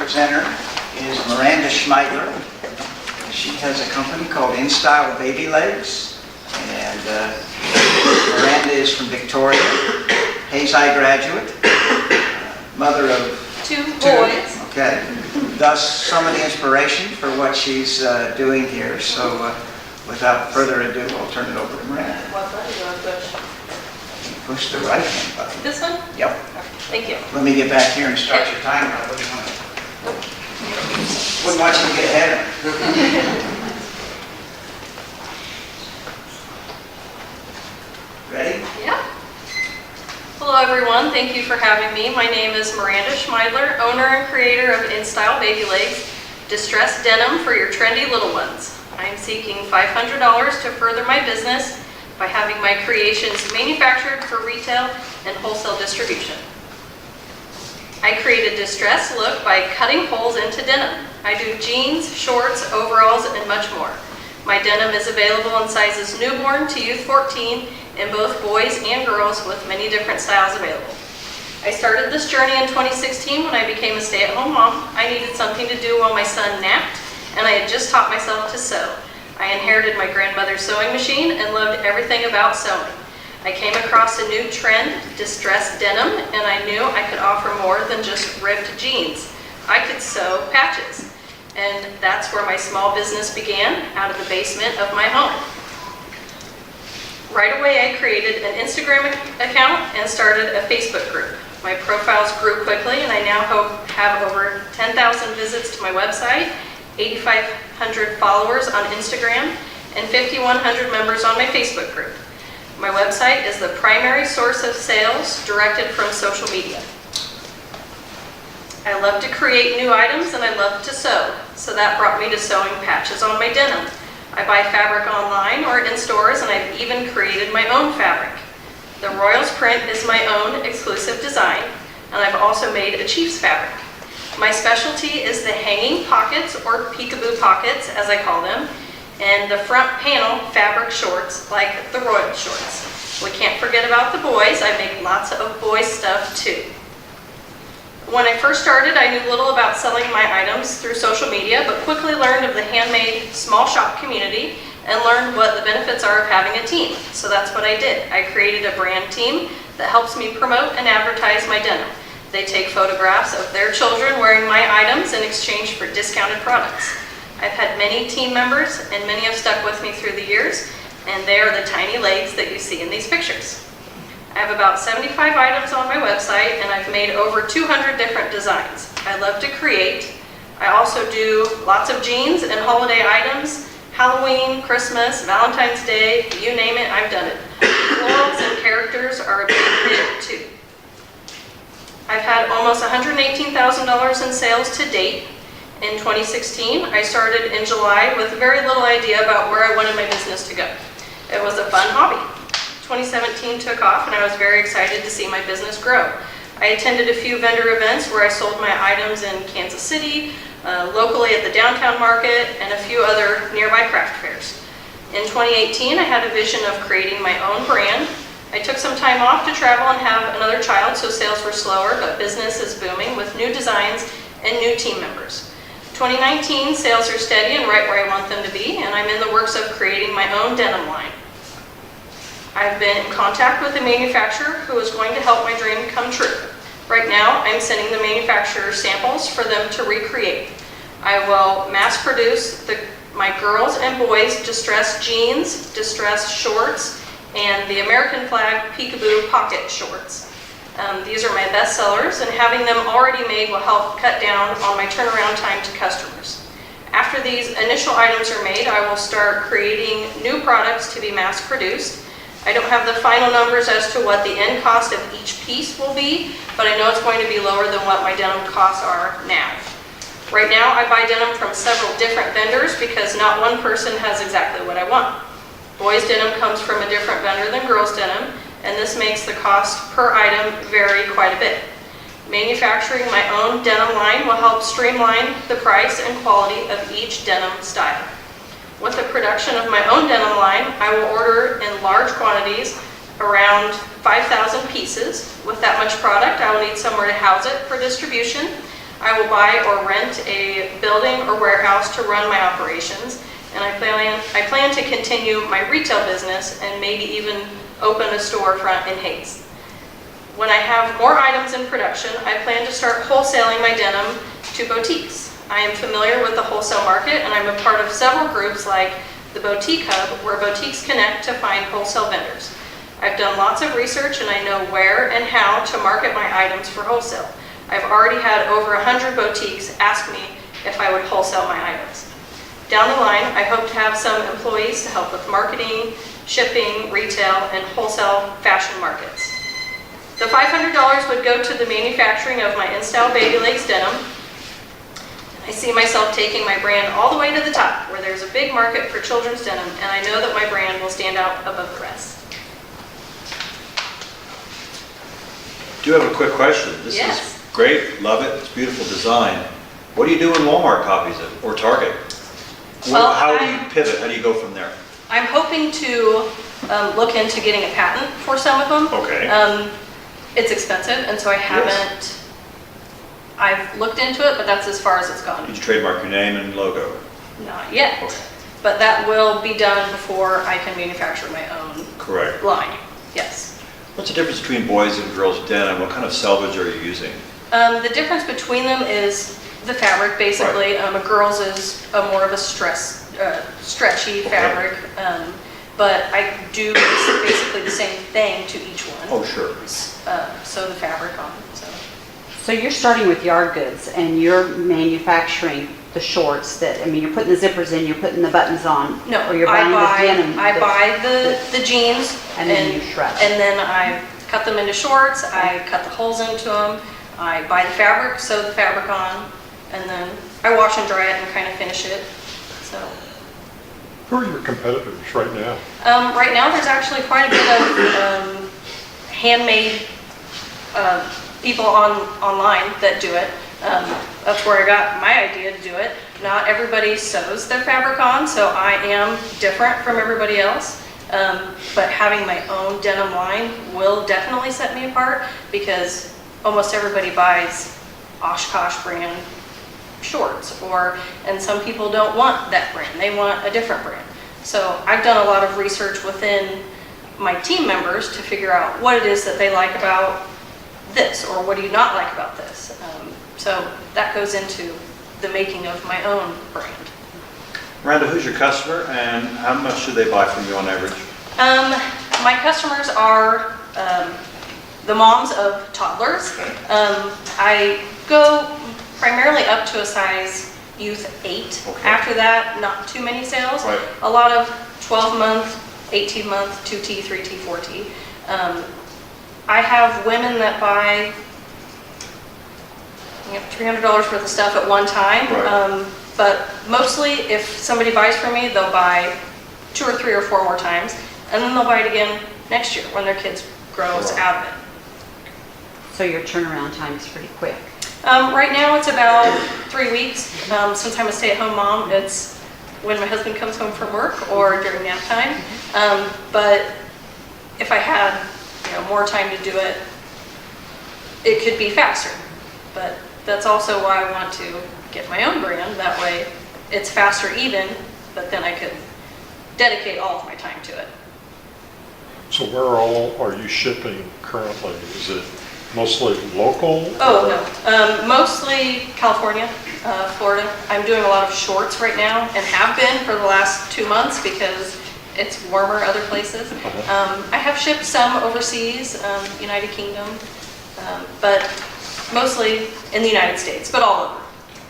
presenter is Miranda Schmeidler. She has a company called InStyle Baby Legs. And Miranda is from Victoria, Hayes High graduate, mother of two boys. Okay. Thus, some of the inspiration for what she's doing here. So, without further ado, I'll turn it over to Miranda. What button do I push? Push the right-hand button. This one? Yep. Thank you. Let me get back here and start your timer. Wouldn't want you to get ahead of me. Ready? Yeah. Hello everyone, thank you for having me. My name is Miranda Schmeidler, owner and creator of InStyle Baby Legs, distressed denim for your trendy little ones. I am seeking $500 to further my business by having my creations manufactured for retail and wholesale distribution. I create a distressed look by cutting holes into denim. I do jeans, shorts, overalls, and much more. My denim is available in sizes newborn to youth 14 in both boys and girls with many different styles available. I started this journey in 2016 when I became a stay-at-home mom. I needed something to do while my son napped, and I had just taught myself to sew. I inherited my grandmother's sewing machine and loved everything about sewing. I came across a new trend, distressed denim, and I knew I could offer more than just ripped jeans. I could sew patches, and that's where my small business began, out of the basement of my home. Right away, I created an Instagram account and started a Facebook group. My profiles grew quickly, and I now have over 10,000 visits to my website, 8,500 followers on Instagram, and 5,100 members on my Facebook group. My website is the primary source of sales directed from social media. I love to create new items and I love to sew, so that brought me to sewing patches on my denim. I buy fabric online or in stores, and I've even created my own fabric. The Royals print is my own exclusive design, and I've also made a Chiefs fabric. My specialty is the hanging pockets, or peekaboo pockets as I call them, and the front panel fabric shorts like the Royal shorts. We can't forget about the boys. I make lots of boys stuff too. When I first started, I knew little about selling my items through social media, but quickly learned of the handmade small shop community and learned what the benefits are of having a team. So that's what I did. I created a brand team that helps me promote and advertise my denim. They take photographs of their children wearing my items in exchange for discounted products. I've had many team members, and many have stuck with me through the years, and they are the tiny legs that you see in these pictures. I have about 75 items on my website, and I've made over 200 different designs. I love to create. I also do lots of jeans and holiday items, Halloween, Christmas, Valentine's Day, you name it, I've done it. Florals and characters are a big hit too. I've had almost $118,000 in sales to date. In 2016, I started in July with very little idea about where I wanted my business to go. It was a fun hobby. 2017 took off, and I was very excited to see my business grow. I attended a few vendor events where I sold my items in Kansas City, locally at the downtown market, and a few other nearby craft fairs. In 2018, I had a vision of creating my own brand. I took some time off to travel and have another child, so sales were slower, but business is booming with new designs and new team members. 2019, sales are steady and right where I want them to be, and I'm in the works of creating my own denim line. I've been in contact with the manufacturer who is going to help my dream come true. Right now, I'm sending the manufacturer samples for them to recreate. I will mass produce my girls and boys distressed jeans, distressed shorts, and the American flag peekaboo pocket shorts. These are my best sellers, and having them already made will help cut down on my turnaround time to customers. After these initial items are made, I will start creating new products to be mass produced. I don't have the final numbers as to what the end cost of each piece will be, but I know it's going to be lower than what my denim costs are now. Right now, I buy denim from several different vendors because not one person has exactly what I want. Boys denim comes from a different vendor than girls denim, and this makes the cost per item vary quite a bit. Manufacturing my own denim line will help streamline the price and quality of each denim style. With the production of my own denim line, I will order in large quantities, around 5,000 pieces. With that much product, I will need somewhere to house it for distribution. I will buy or rent a building or warehouse to run my operations, and I plan to continue my retail business and maybe even open a storefront in Hayes. When I have more items in production, I plan to start wholesaling my denim to boutiques. I am familiar with the wholesale market, and I'm a part of several groups like the Boutique Hub, where boutiques connect to find wholesale vendors. I've done lots of research, and I know where and how to market my items for wholesale. I've already had over 100 boutiques ask me if I would wholesale my items. Down the line, I hope to have some employees to help with marketing, shipping, retail, and wholesale fashion markets. The $500 would go to the manufacturing of my InStyle Baby Legs denim. I see myself taking my brand all the way to the top, where there's a big market for children's denim, and I know that my brand will stand out above the rest. Do have a quick question. This Yes. is great, love it, it's beautiful design. What do you do when Walmart copies it, or Target? Well, How do you pivot? How do you go from there? I'm hoping to look into getting a patent for some of them. Okay. It's expensive, and so I haven't, I've looked into it, but that's as far as it's gone. Did you trademark your name and logo? Not yet, Okay. but that will be done before I can manufacture my own Correct. line, yes. What's the difference between boys and girls denim? What kind of selvage are you using? The difference between them is the fabric, basically. A girl's is more of a stretchy fabric, but I do basically the same thing to each one. Oh, sure. So the fabric on. So you're starting with yard goods and you're manufacturing the shorts that, I mean, you're putting the zippers in, you're putting the buttons on. No, or you're buying the denim. I buy the jeans and then you shred. And then I cut them into shorts, I cut the holes into them, I buy the fabric, sew the fabric on, and then I wash and dry it and kind of finish it. So. Who are your competitors right now? Right now there's actually quite a bit of handmade people online that do it. That's where I got my idea to do it. Not everybody sews their fabric on, so I am different from everybody else. But having my own denim line will definitely set me apart, because almost everybody buys Oshkosh brand shorts, and some people don't want that brand, they want a different brand. So I've done a lot of research within my team members to figure out what it is that they like about this, or what do you not like about this. So that goes into the making of my own brand. Miranda, who's your customer and how much do they buy from you on average? My customers are the moms of toddlers. I go primarily up to a size youth 8. Okay. After that, not too many sales. Right. A lot of 12-month, 18-month, 2T, 3T, 4T. I have women that buy $300 worth of stuff at one time. Right. But mostly, if somebody buys from me, they'll buy 2 or 3 or 4 more times, and then they'll buy it again next year when their kids grows Right. out of it. So your turnaround time is pretty quick. Right now, it's about 3 weeks. Since I'm a stay-at-home mom, it's when my husband comes home from work or during nap time. But if I had more time to do it, it could be faster. But that's also why I want to get my own brand. That way it's faster even, but then I could dedicate all of my time to it. So where all are you shipping currently? Is it mostly local? Oh, no. Mostly California, Florida. I'm doing a lot of shorts right now and have been for the last 2 months because it's warmer other places. I have shipped some overseas, United Kingdom, but mostly in the United States, but all over.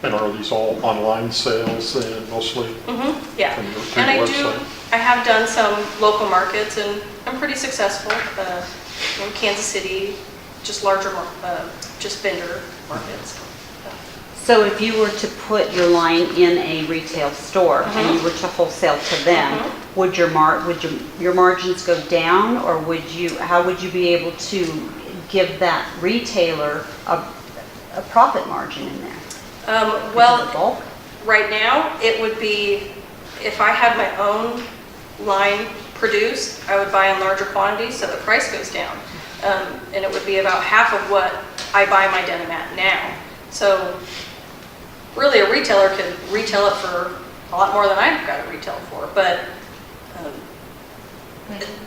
And are these all online sales then, mostly? Yeah. From your And website? I have done some local markets and I'm pretty successful. In Kansas City, just larger, just vendor markets. So if you were to put your line in a retail store and you were to wholesale to them, would your margins go down, or how would you be able to give that retailer a profit margin in there? Well, Bulk? right now, it would be, if I had my own line produced, I would buy in larger quantities, so the price goes down. And it would be about half of what I buy my denim at now. So really, a retailer could retail it for a lot more than I've got to retail for, but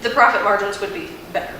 the profit margins would be better.